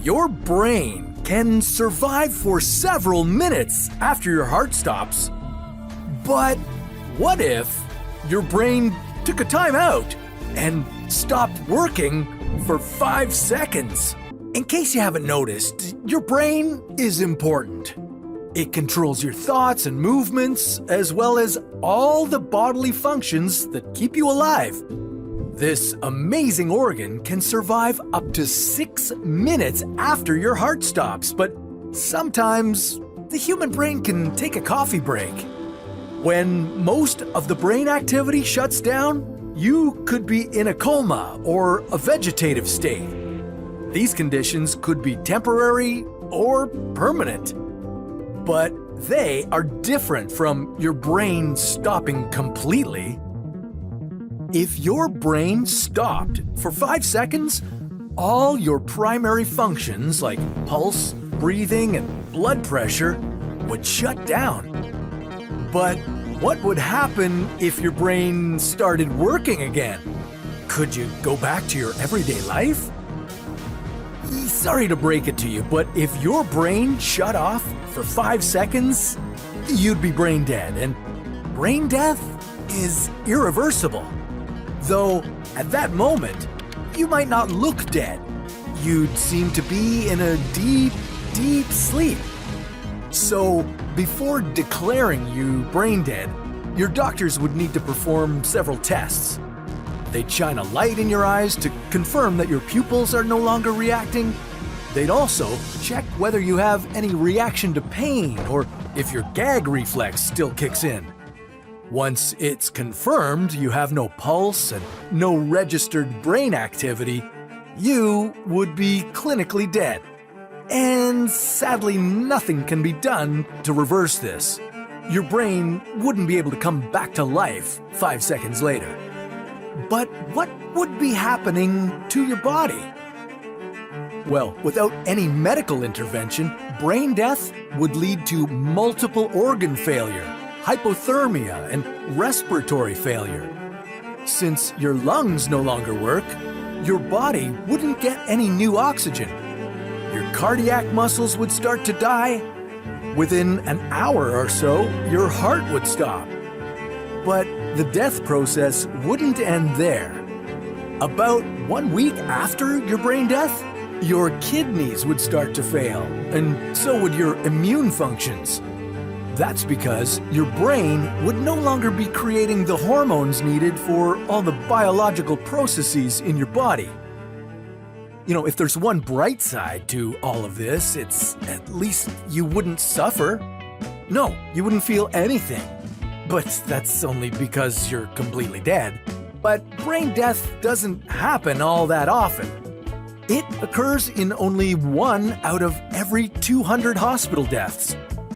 Your brain can survive for several minutes after your heart stops. But what if your brain took a time out and stopped working for 5 seconds? In case you haven't noticed, your brain is important. It controls your thoughts and movements, as well as all the bodily functions that keep you alive. This amazing organ can survive up to 6 minutes after your heart stops, but sometimes the human brain can take a coffee break. When most of the brain activity shuts down, you could be in a coma or a vegetative state. These conditions could be temporary or permanent, but they are different from your brain stopping completely. If your brain stopped for 5 seconds, all your primary functions like pulse, breathing, and blood pressure would shut down. But what would happen if your brain started working again? Could you go back to your everyday life? Sorry to break it to you, but if your brain shut off for 5 seconds, you'd be brain dead, and brain death is irreversible. Though, at that moment, you might not look dead. You'd seem to be in a deep, deep sleep. So, before declaring you brain dead, your doctors would need to perform several tests. They'd shine a light in your eyes to confirm that your pupils are no longer reacting. They'd also check whether you have any reaction to pain or if your gag reflex still kicks in. Once it's confirmed you have no pulse and no registered brain activity, you would be clinically dead. And sadly, nothing can be done to reverse this. Your brain wouldn't be able to come back to life 5 seconds later. But what would be happening to your body? Well, without any medical intervention, brain death would lead to multiple organ failure, hypothermia, and respiratory failure. Since your lungs no longer work, your body wouldn't get any new oxygen. Your cardiac muscles would start to die. Within an hour or so, your heart would stop. But the death process wouldn't end there. About 1 week after your brain death, your kidneys would start to fail, and so would your immune functions. That's because your brain would no longer be creating the hormones needed for all the biological processes in your body. You know, if there's one bright side to all of this, it's at least you wouldn't suffer. No, you wouldn't feel anything. But that's only because you're completely dead. But brain death doesn't happen all that often. It occurs in only 1 out of every 200 hospital deaths.